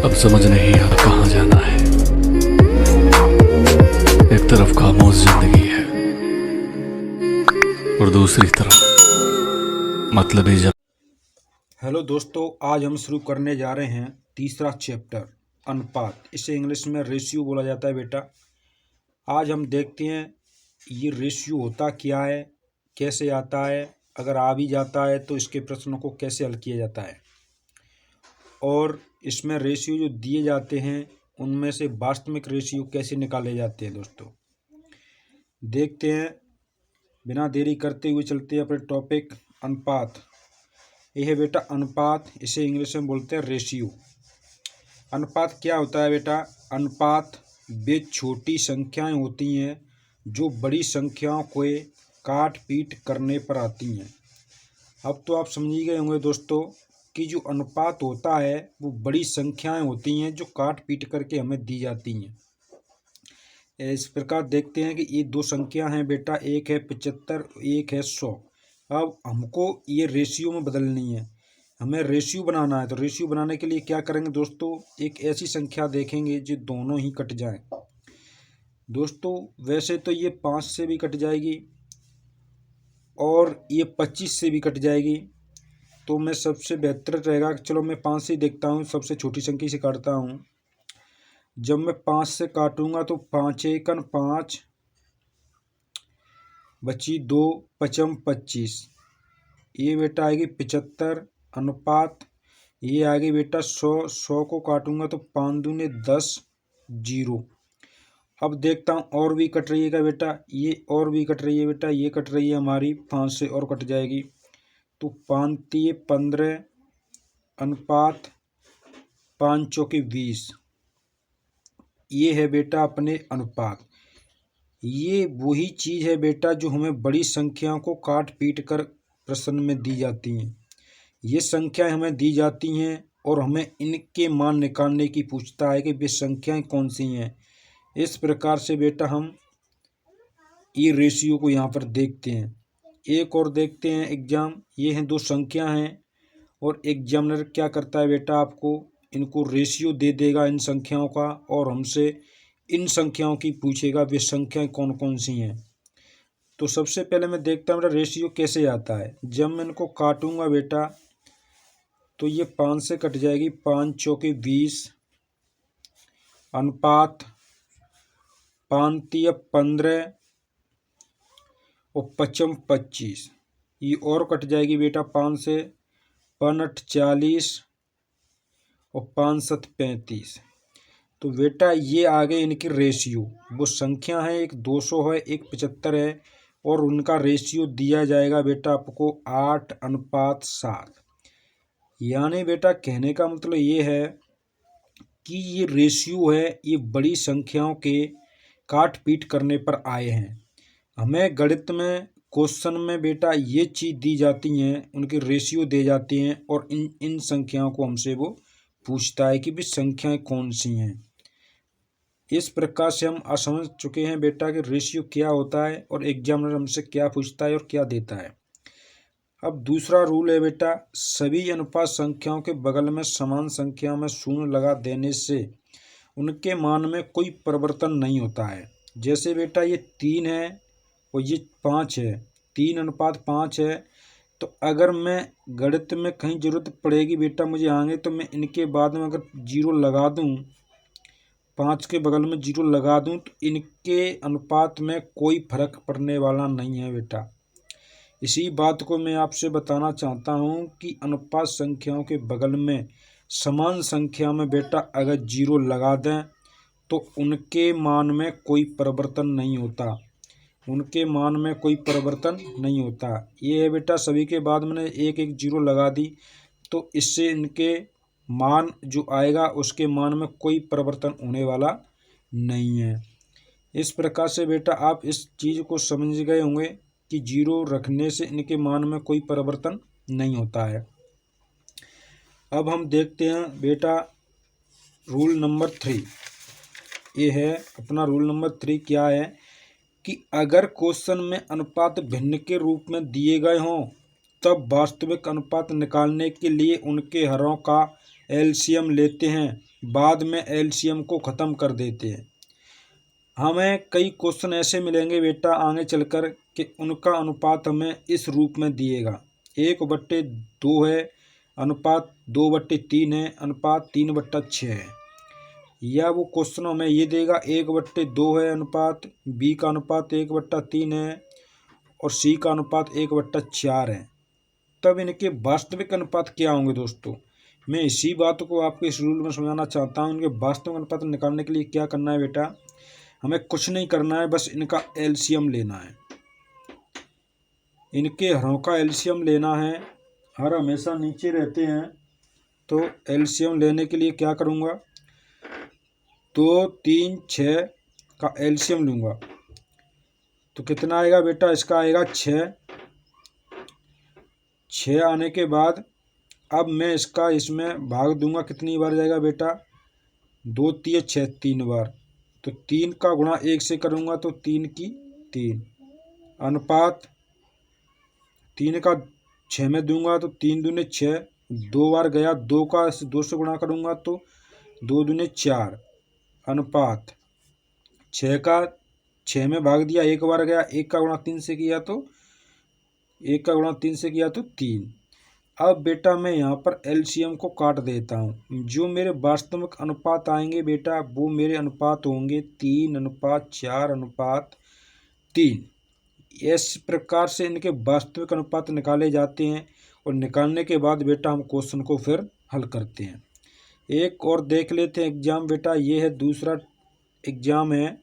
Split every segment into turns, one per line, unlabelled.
अब समझ नहीं आता कहाँ जाना है। एक तरफ खामोश जिंदगी है और दूसरी तरफ मतलबी
हेलो दोस्तों, आज हम शुरू करने जा रहे हैं तीसरा चैप्टर अनुपात। इसे इंग्लिश में रेशियो बोला जाता है बेटा। आज हम देखते हैं ये रेशियो होता क्या है, कैसे आता है, अगर आ भी जाता है तो इसके प्रश्नों को कैसे हल किया जाता है, और इसमें रेशियो जो दिए जाते हैं उनमें से वास्तविक रेशियो कैसे निकाले जाते हैं। दोस्तों देखते हैं, बिना देरी करते हुए चलते हैं अपने टॉपिक अनुपात। यह है बेटा अनुपात, इसे इंग्लिश में बोलते हैं रेशियो। अनुपात क्या होता है बेटा? अनुपात वे छोटी संख्याएं होती हैं जो बड़ी संख्याओं को काट पीट करने पर आती हैं। अब तो आप समझ ही गए होंगे दोस्तों कि जो अनुपात होता है वो बड़ी संख्याएं होती हैं जो काट पीट करके हमें दी जाती हैं। इस प्रकार देखते हैं कि ये दो संख्या हैं बेटा, एक है 75, एक है 100। अब हमको ये रेशियो में बदलनी है, हमें रेशियो बनाना है। तो रेशियो बनाने के लिए क्या करेंगे दोस्तों? एक ऐसी संख्या देखेंगे जो दोनों ही कट जाएं। दोस्तों वैसे तो ये 5 से भी कट जाएगी और ये 25 से भी कट जाएगी, तो मैं सबसे बेहतर रहेगा कि चलो मैं 5 से ही देखता हूँ, सबसे छोटी संख्या से काटता हूँ। जब मैं 5 से काटूंगा तो 5 एकन 5 बची 2, 5 25, ये बेटा आएगी 75 अनुपात। ये आगे बेटा 100 को काटूंगा तो 5 दूने 10 0। अब देखता हूँ और भी कट रही है क्या बेटा? ये और भी कट रही है बेटा, ये कट रही है हमारी 5 से और कट जाएगी, तो 5 3 15 अनुपात 5 चौके 20। ये है बेटा अपने अनुपात। ये वही चीज़ है बेटा जो हमें बड़ी संख्याओं को काट पीट कर प्रश्न में दी जाती हैं। ये संख्याएं हमें दी जाती हैं और हमें इनके मान निकालने की पूछता है कि वे संख्याएं कौन सी हैं। इस प्रकार से बेटा हम ये रेशियो को यहाँ पर देखते हैं। एक और देखते हैं एग्जाम। ये हैं दो संख्या हैं और एग्जामिनर क्या करता है बेटा, आपको इनको रेशियो दे देगा इन संख्याओं का, और हमसे इन संख्याओं की पूछेगा वे संख्याएं कौन कौन सी हैं। तो सबसे पहले मैं देखता हूँ बेटा रेशियो कैसे आता है। जब मैं इनको काटूंगा बेटा तो ये 5 से कट जाएगी, 5 चौके 20 अनुपात 5 3 15 और 5 25। ये और कट जाएगी बेटा 5 से, 5 8 40 और 5 7 35। तो बेटा ये आ गए इनकी रेशियो। वो संख्या है, एक 200 है, एक 75 है, और उनका रेशियो दिया जाएगा बेटा आपको 8 अनुपात 7। यानी बेटा कहने का मतलब ये है कि ये रेशियो है, ये बड़ी संख्याओं के काट पीट करने पर आए हैं। हमें गणित में क्वेश्चन में बेटा ये चीज़ दी जाती हैं, उनके रेशियो दे जाते हैं, और इन संख्याओं को हमसे वो पूछता है कि भी संख्याएं कौन सी हैं। इस प्रकार से हम समझ चुके हैं बेटा कि रेशियो क्या होता है और एग्जामिनर हमसे क्या पूछता है और क्या देता है। अब दूसरा रूल है बेटा, सभी अनुपात संख्याओं के बगल में समान संख्या में शून्य लगा देने से उनके मान में कोई परिवर्तन नहीं होता है। जैसे बेटा ये 3 है और ये 5 है, 3 अनुपात 5 है, तो अगर मैं गणित में कहीं ज़रूरत पड़ेगी बेटा मुझे आगे, तो मैं इनके बाद में अगर 0 लगा दूं, 5 के बगल में 0 लगा दूं, तो इनके अनुपात में कोई फर्क पड़ने वाला नहीं है बेटा। इसी बात को मैं आपसे बताना चाहता हूं कि अनुपात संख्याओं के बगल में समान संख्या में बेटा अगर 0 लगा दें तो उनके मान में कोई परिवर्तन नहीं होता, उनके मान में कोई परिवर्तन नहीं होता। ये है बेटा, सभी के बाद मैंने एक एक 0 लगा दी, तो इससे इनके मान जो आएगा उसके मान में कोई परिवर्तन होने वाला नहीं है। इस प्रकार से बेटा आप इस चीज़ को समझ गए होंगे कि 0 रखने से इनके मान में कोई परिवर्तन नहीं होता है। अब हम देखते हैं बेटा रूल नंबर 3। ये है अपना रूल नंबर 3। क्या है कि अगर क्वेश्चन में अनुपात भिन्न के रूप में दिए गए हों तब वास्तविक अनुपात निकालने के लिए उनके हरों का एलसीएम लेते हैं, बाद में एलसीएम को ख़त्म कर देते हैं। हमें कई क्वेश्चन ऐसे मिलेंगे बेटा आगे चलकर कि उनका अनुपात हमें इस रूप में दिएगा, 1/2 है, अनुपात 2/3 है, अनुपात 3/6 है। या वो क्वेश्चन हमें ये देगा 1/2 है अनुपात, बी का अनुपात 1/3 है और सी का अनुपात 1/4 है। तब इनके वास्तविक अनुपात क्या होंगे दोस्तों? मैं इसी बात को आपको इस रूल में समझाना चाहता हूँ। इनके वास्तविक अनुपात निकालने के लिए क्या करना है बेटा, हमें कुछ नहीं करना है, बस इनका एलसीएम लेना है। इनके हरों का एलसीएम लेना है। हर हमेशा नीचे रहते हैं, तो एलसीएम लेने के लिए क्या करूँगा, 2, 3, 6 का एलसीएम लूँगा। तो कितना आएगा बेटा, इसका आएगा 6। 6 आने के बाद अब मैं इसका इसमें भाग दूंगा, कितनी बार जाएगा बेटा, 2 3 6 3 बार। तो 3 का गुणा 1 से करूँगा तो 3 की 3, अनुपात 3 का 6 में दूंगा तो 3 दूने 6, 2 बार गया, 2 का 2 से गुणा करूँगा तो 2 दूने 4, अनुपात 6 का 6 में भाग दिया, 1 बार गया, 1 का गुणा 3 से किया तो 1 का गुणा 3 से किया तो 3। अब बेटा मैं यहाँ पर एलसीएम को काट देता हूँ। जो मेरे वास्तविक अनुपात आएंगे बेटा वो मेरे अनुपात होंगे 3:4:3। इस प्रकार से इनके वास्तविक अनुपात निकाले जाते हैं और निकालने के बाद बेटा हम क्वेश्चन को फिर हल करते हैं। एक और देख लेते हैं एग्जाम बेटा, ये है दूसरा एग्जाम है।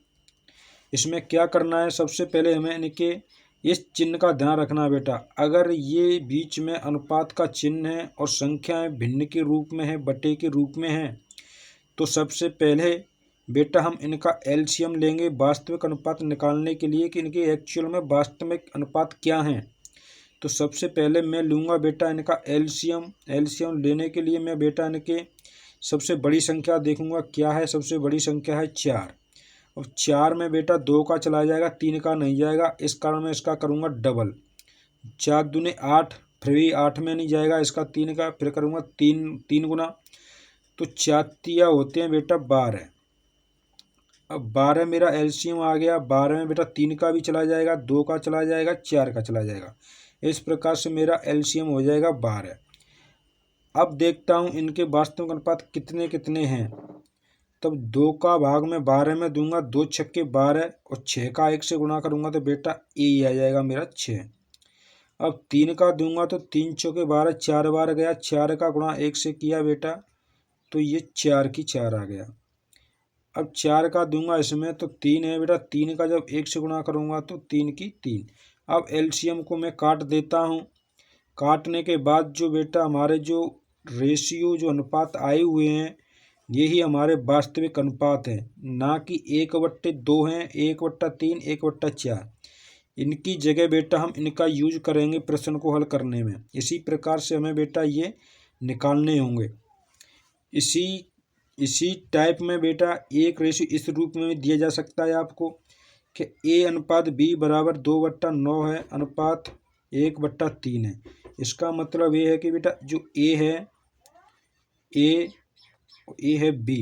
इसमें क्या करना है, सबसे पहले हमें इनके इस चिन्ह का ध्यान रखना बेटा। अगर ये बीच में अनुपात का चिन्ह है और संख्याएं भिन्न के रूप में है, बटे के रूप में है, तो सबसे पहले बेटा हम इनका एलसीएम लेंगे वास्तविक अनुपात निकालने के लिए कि इनके एक्चुअल में वास्तविक अनुपात क्या हैं। तो सबसे पहले मैं लूँगा बेटा इनका एलसीएम। एलसीएम लेने के लिए मैं बेटा इनके सबसे बड़ी संख्या देखूँगा क्या है। सबसे बड़ी संख्या है 4, और 4 में बेटा 2 का चला जाएगा, 3 का नहीं जाएगा, इस कारण मैं इसका करूँगा डबल। 4 दूने 8, फिर भी 8 में नहीं जाएगा, इसका 3 का फिर करूँगा 3 गुना, तो 4 तिया होते हैं बेटा 12। अब 12 मेरा एलसीएम आ गया। 12 में बेटा 3 का भी चला जाएगा, 2 का चला जाएगा, 4 का चला जाएगा। इस प्रकार से मेरा एलसीएम हो जाएगा 12। अब देखता हूँ इनके वास्तविक अनुपात कितने कितने हैं। तब 2 का भाग मैं 12 में दूंगा, 2 छक्के 12 और 6 का 1 से गुणा करूंगा तो बेटा ये आ जाएगा मेरा 6। अब 3 का दूंगा तो 3 चौके 12, 4 बार गया, 4 का गुणा 1 से किया बेटा तो ये 4 की 4 आ गया। अब 4 का दूंगा इसमें तो 3 है बेटा, 3 का जब 1 से गुणा करूंगा तो 3 की 3। अब एलसीएम को मैं काट देता हूँ। काटने के बाद जो बेटा हमारे जो रेशियो जो अनुपात आए हुए हैं यही हमारे वास्तविक अनुपात हैं, ना कि 1/2 हैं, 1/3, 1/4। इनकी जगह बेटा हम इनका यूज करेंगे प्रश्न को हल करने में। इसी प्रकार से हमें बेटा ये निकालने होंगे। इसी टाइप में बेटा एक रेशियो इस रूप में भी दिया जा सकता है आपको कि A/B बराबर 2/9 है, अनुपात 1/3 है। इसका मतलब ये है कि बेटा जो A है A है B,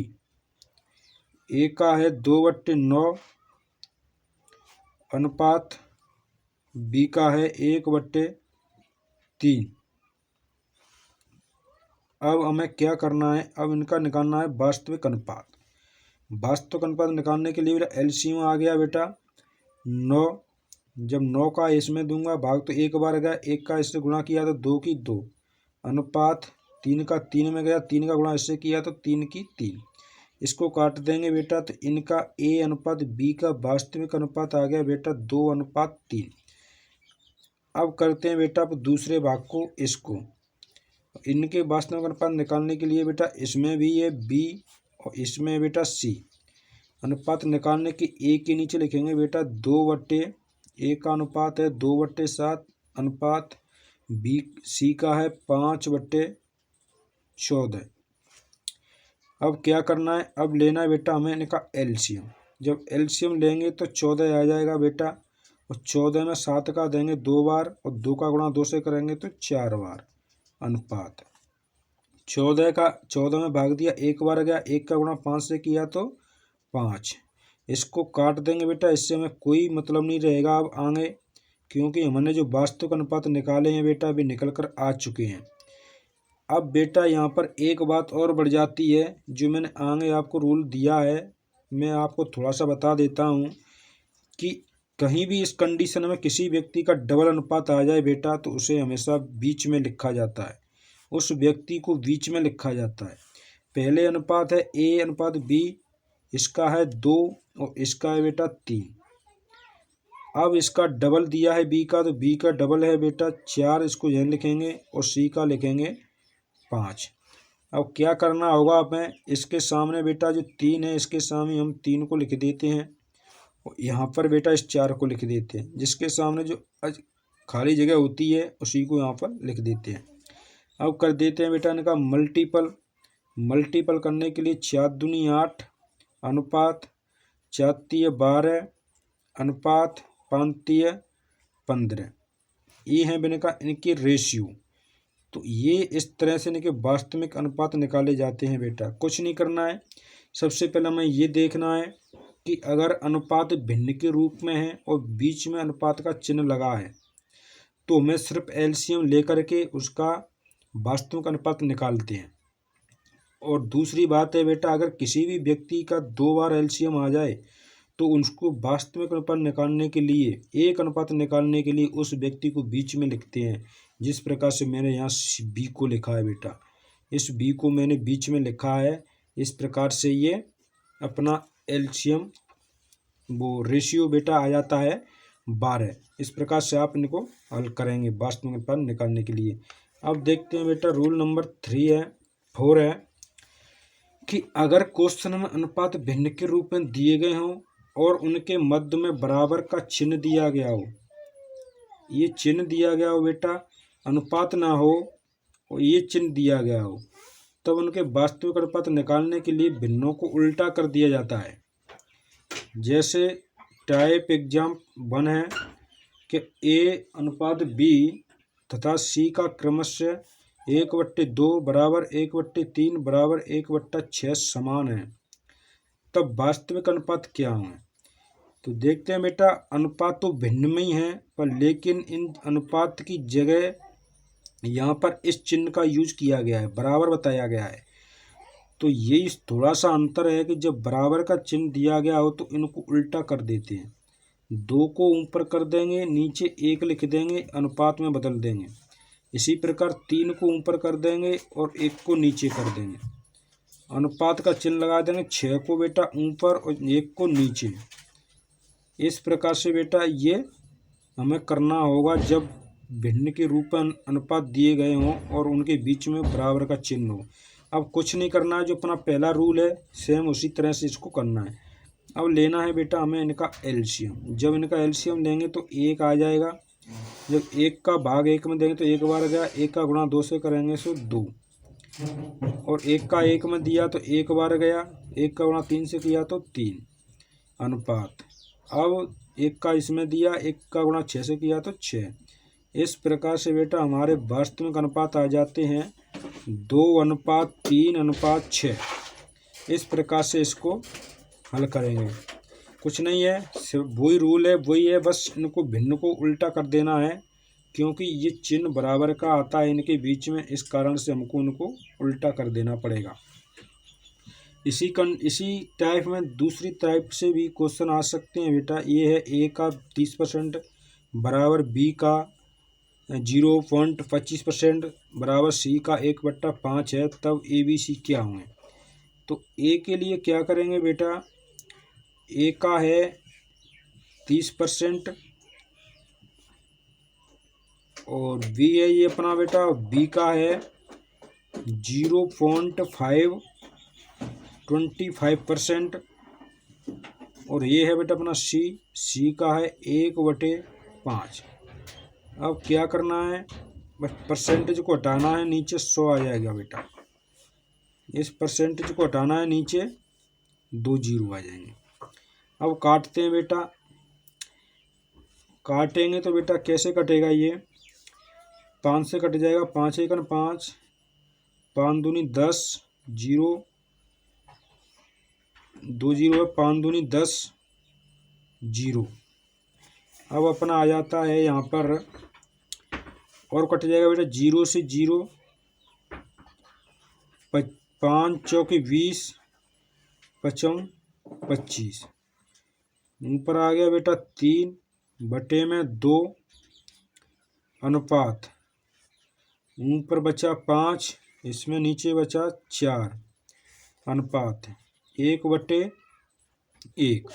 A का है 2/9 अनुपात B का है 1/3। अब हमें क्या करना है, अब इनका निकालना है वास्तविक अनुपात। वास्तविक अनुपात निकालने के लिए बेटा एलसीएम आ गया बेटा 9। जब 9 का इसमें दूंगा भाग तो 1 बार गया, 1 का इससे गुणा किया तो 2 की 2, अनुपात 3 का 3 में गया, 3 का गुणा इससे किया तो 3 की 3। इसको काट देंगे बेटा तो इनका A/B का वास्तविक अनुपात आ गया बेटा 2/3। अब करते हैं बेटा अब दूसरे भाग को। इसको इनके वास्तविक अनुपात निकालने के लिए बेटा इसमें भी ये B और इसमें बेटा C। अनुपात निकालने के A के नीचे लिखेंगे बेटा 2/A का अनुपात है 2/7, अनुपात C का है 5/14। अब क्या करना है, अब लेना है बेटा हमें इनका एलसीएम। जब एलसीएम लेंगे तो 14 आ जाएगा बेटा, और 14 में 7 का देंगे 2 बार और 2 का गुणा 2 से करेंगे तो 4 बार, अनुपात 14 में भाग दिया, एक बार गया, 1 का गुणा 5 से किया तो 5। इसको काट देंगे बेटा, इससे हमें कोई मतलब नहीं रहेगा अब आगे, क्योंकि हमने जो वास्तविक अनुपात निकाले हैं बेटा अभी निकल कर आ चुके हैं। अब बेटा यहाँ पर एक बात और बढ़ जाती है, जो मैंने आगे आपको रूल दिया है, मैं आपको थोड़ा सा बता देता हूँ कि कहीं भी इस कंडीशन में किसी व्यक्ति का डबल अनुपात आ जाए बेटा, तो उसे हमेशा बीच में लिखा जाता है, उस व्यक्ति को बीच में लिखा जाता है। पहले अनुपात है A/B, इसका है 2 और इसका है बेटा 3। अब इसका डबल दिया है B का, तो B का डबल है बेटा 4, इसको यह लिखेंगे, और C का लिखेंगे 5। अब क्या करना होगा हमें, इसके सामने बेटा जो 3 है, इसके सामने हम 3 को लिख देते हैं, और यहाँ पर बेटा इस 4 को लिख देते हैं, जिसके सामने जो खाली जगह होती है उसी को यहाँ पर लिख देते हैं। अब कर देते हैं बेटा इनका मल्टीपल करने के लिए 4 दूनी 8 अनुपात 4 तिये 12 अनुपात 5 तिये 15। ये है इनका इनकी रेशियो। तो ये इस तरह से इनके वास्तविक अनुपात निकाले जाते हैं बेटा। कुछ नहीं करना है, सबसे पहले हमें ये देखना है कि अगर अनुपात भिन्न के रूप में है और बीच में अनुपात का चिन्ह लगा है, तो हमें सिर्फ एलसीएम लेकर के उसका वास्तविक अनुपात निकालते हैं। और दूसरी बात है बेटा, अगर किसी भी व्यक्ति का 2 बार एलसीएम आ जाए तो उसको वास्तविक अनुपात निकालने के लिए, एक अनुपात निकालने के लिए उस व्यक्ति को बीच में लिखते हैं। जिस प्रकार से मैंने यहाँ बी को लिखा है बेटा, इस बी को मैंने बीच में लिखा है। इस प्रकार से ये अपना एलसीएम वो रेशियो बेटा आ जाता है 12। इस प्रकार से आप इनको हल करेंगे वास्तविक अनुपात निकालने के लिए। अब देखते हैं बेटा रूल नंबर 4 है कि अगर क्वेश्चन में अनुपात भिन्न के रूप में दिए गए हों और उनके मध्य में बराबर का चिन्ह दिया गया हो, ये चिन्ह दिया गया हो बेटा, अनुपात ना हो और ये चिन्ह दिया गया हो, तब उनके वास्तविक अनुपात निकालने के लिए भिन्नों को उल्टा कर दिया जाता है। जैसे टाइप एग्जाम 1 है कि A अनुपात B तथा C का क्रमशः 1/2 बराबर 1/3 बराबर 1/6 समान है, तब वास्तविक अनुपात क्या होंगे। तो देखते हैं बेटा, अनुपात तो भिन्न में ही है, पर लेकिन इन अनुपात की जगह यहाँ पर इस चिन्ह का यूज किया गया है, बराबर बताया गया है। तो ये थोड़ा सा अंतर है कि जब बराबर का चिन्ह दिया गया हो तो इनको उल्टा कर देते हैं, 2 को ऊपर कर देंगे, नीचे 1 लिख देंगे, अनुपात में बदल देंगे। इसी प्रकार 3 को ऊपर कर देंगे और 1 को नीचे कर देंगे, अनुपात का चिन्ह लगा देंगे। 6 को बेटा ऊपर और 1 को नीचे। इस प्रकार से बेटा ये हमें करना होगा जब भिन्न के रूप में अनुपात दिए गए हों और उनके बीच में बराबर का चिन्ह हो। अब कुछ नहीं करना है, जो अपना पहला रूल है सेम उसी तरह से इसको करना है। अब लेना है बेटा हमें इनका एलसीएम। जब इनका एलसीएम लेंगे तो 1 आ जाएगा। जब 1 का भाग 1 में देंगे तो 1 बार गया, 1 का गुणा 2 से करेंगे सो 2, और 1 का 1 में दिया तो 1 बार गया, 1 का गुणा 3 से किया तो 3 अनुपात। अब 1 का इसमें दिया, 1 का गुणा 6 से किया तो 6। इस प्रकार से बेटा हमारे वास्तविक अनुपात आ जाते हैं 2:3:6। इस प्रकार से इसको हल करेंगे। कुछ नहीं है, सिर्फ वही रूल है, वही है, बस इनको भिन्न को उल्टा कर देना है, क्योंकि ये चिन्ह बराबर का आता है इनके बीच में, इस कारण से हमको उनको उल्टा कर देना पड़ेगा। इसी टाइप में दूसरी टाइप से भी क्वेश्चन आ सकते हैं बेटा। ये है A का 30% बराबर B का 0.25% बराबर C का 1/5 है, तब ABC क्या होंगे। तो A के लिए क्या करेंगे बेटा, A का है 30% और B है ये अपना बेटा, B का है 0.525% और ये है बेटा अपना C का है 1/5। अब क्या करना है, बस परसेंटेज को हटाना है, नीचे 100 आ जाएगा बेटा। इस परसेंटेज को हटाना है, नीचे 2 जीरो आ जाएंगे। अब काटते हैं बेटा, काटेंगे तो बेटा कैसे कटेगा, ये 5 से कट जाएगा, 5 × 5 5 दूनी 10, 0 2 0 है, 5 दूनी 10, 0। अब अपना आ जाता है यहाँ पर और कट जाएगा बेटा 0 से 0, 5 चौके 20, 5 25। ऊपर आ गया बेटा 3 बटे में 2 अनुपात, ऊपर बचा 5, इसमें नीचे बचा 4 अनुपात 1 बटे 1।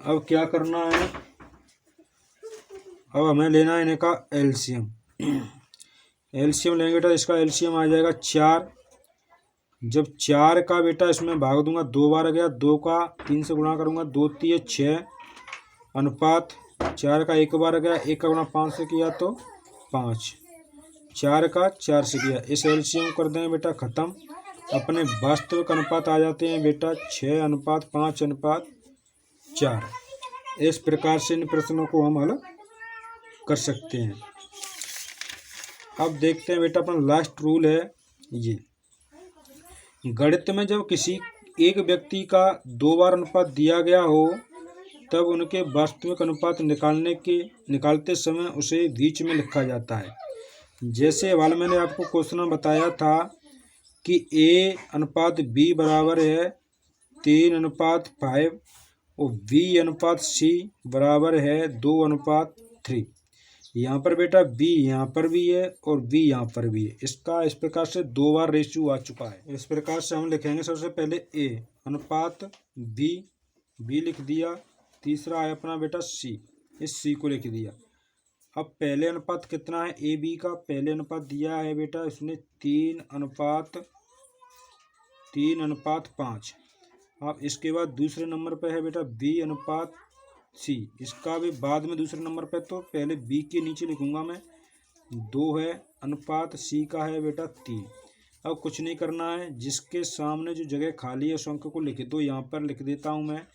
अब क्या करना है, अब हमें लेना है इनका एलसीएम। एलसीएम लेंगे बेटा, इसका एलसीएम आ जाएगा 4। जब 4 का बेटा इसमें भाग दूंगा 2 बार गया, 2 का 3 से गुणा करूंगा, 2 3 6 अनुपात 4 का 1 बार गया, 1 का गुणा 5 से किया तो 5, 4 का 4 से किया। इस एलसीएम कर देंगे बेटा ख़त्म। अपने वास्तविक अनुपात आ जाते हैं बेटा 6 अनुपात 5 अनुपात 4। इस प्रकार से इन प्रश्नों को हम हल कर सकते हैं। अब देखते हैं बेटा अपना लास्ट रूल है ये। गणित में जब किसी एक व्यक्ति का 2 बार अनुपात दिया गया हो तब उनके वास्तविक अनुपात निकालते समय उसे बीच में लिखा जाता है। जैसे हवाले मैंने आपको क्वेश्चन में बताया था कि A अनुपात B बराबर है 3 अनुपात 5 और B अनुपात C बराबर है 2 अनुपात 3। यहाँ पर बेटा B यहाँ पर भी है और B यहाँ पर भी है। इसका इस प्रकार से 2 बार रेशियो आ चुका है। इस प्रकार से हम लिखेंगे सबसे पहले A अनुपात B लिख दिया। तीसरा है अपना बेटा C, इस C को लिख दिया। अब पहले अनुपात कितना है ए बी का, पहले अनुपात दिया है बेटा इसने 3 अनुपात 5। अब इसके बाद दूसरे नंबर पे है बेटा बी अनुपात सी, इसका भी बाद में दूसरे नंबर पे, तो पहले बी के नीचे लिखूंगा मैं 2 है अनुपात सी का है बेटा 3। अब कुछ नहीं करना है, जिसके सामने जो जगह खाली है उस अंक को लिख दो। यहाँ पर लिख देता हूँ मैं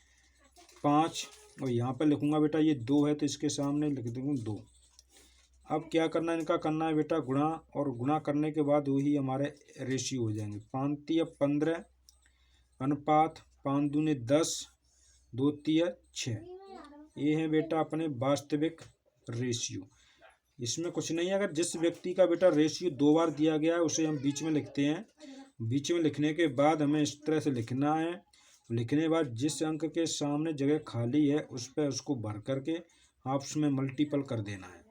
5 और यहाँ पर लिखूंगा बेटा ये 2 है तो इसके सामने लिख दूँगा 2। अब क्या करना है, इनका करना है बेटा गुणा, और गुणा करने के बाद वही हमारे रेशियो हो जाएंगे। 5 3 15 अनुपात 5 दूने 10, 2 3 6। ये है बेटा अपने वास्तविक रेशियो। इसमें कुछ नहीं है, अगर जिस व्यक्ति का बेटा रेशियो 2 बार दिया गया है उसे हम बीच में लिखते हैं। बीच में लिखने के बाद हमें इस तरह से लिखना है। लिखने के बाद जिस अंक के सामने जगह खाली है उस पर उसको भर करके आपस में मल्टीपल कर देना है।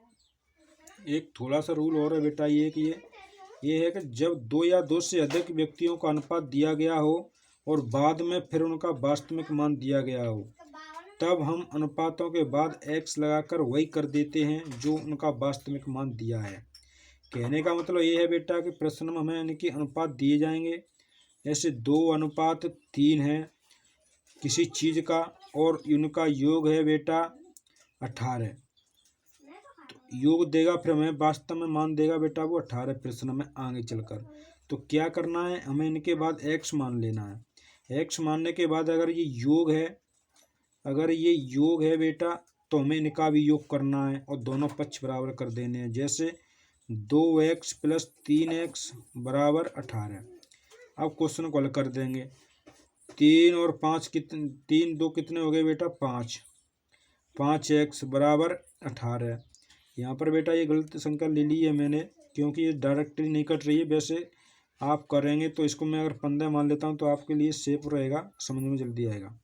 एक थोड़ा सा रूल और है बेटा ये कि ये है कि जब 2 या 2 से अधिक व्यक्तियों का अनुपात दिया गया हो और बाद में फिर उनका वास्तविक मान दिया गया हो, तब हम अनुपातों के बाद x लगाकर वही कर देते हैं जो उनका वास्तविक मान दिया है। कहने का मतलब ये है बेटा कि प्रश्न में हमें इनके अनुपात दिए जाएंगे। ऐसे 2 अनुपात 3 है किसी चीज़ का और इनका योग है बेटा 18। योग देगा फिर हमें वास्तव में मान देगा बेटा वो 18 प्रश्न में आगे चलकर। तो क्या करना है, हमें इनके बाद x मान लेना है। x मानने के बाद अगर ये योग है बेटा तो हमें इनका भी योग करना है और दोनों पक्ष बराबर कर देने हैं। जैसे 2x + 3x बराबर 18। अब क्वेश्चन को हल कर देंगे। 3 और 5 कितने, 3 2 कितने हो गए बेटा 5, 5x बराबर 18। यहाँ पर बेटा ये गलत संख्या ले ली है मैंने क्योंकि ये डायरेक्टली नहीं कट रही है। वैसे आप करेंगे तो इसको मैं अगर 15 मान लेता हूँ तो आपके लिए सेफ रहेगा, समझ में जल्दी आएगा।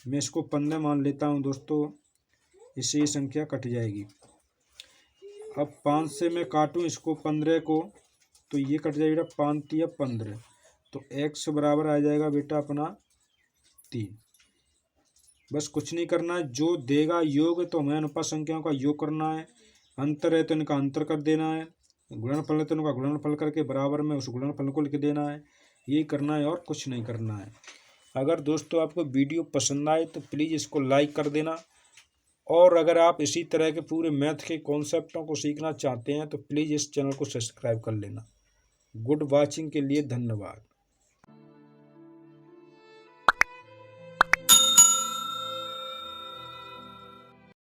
मैं इसको 15 मान लेता हूँ दोस्तों, इससे ये संख्या कट जाएगी। अब 5 से मैं काटूँ इसको 15 को तो ये कट जाएगा 5 3 15। तो x बराबर आ जाएगा बेटा अपना 3। बस कुछ नहीं करना है, जो देगा योग तो हमें अनुपात संख्याओं का योग करना है। अंतर है तो इनका अंतर कर देना है, गुणनफल है तो इनका गुणनफल करके बराबर में उस गुणनफल को लिख देना है। यही करना है और कुछ नहीं करना है। अगर दोस्तों आपको वीडियो पसंद आए तो प्लीज़ इसको लाइक कर देना, और अगर आप इसी तरह के पूरे मैथ के कॉन्सेप्टों को सीखना चाहते हैं तो प्लीज़ इस चैनल को सब्सक्राइब कर लेना। गुड वॉचिंग के लिए धन्यवाद।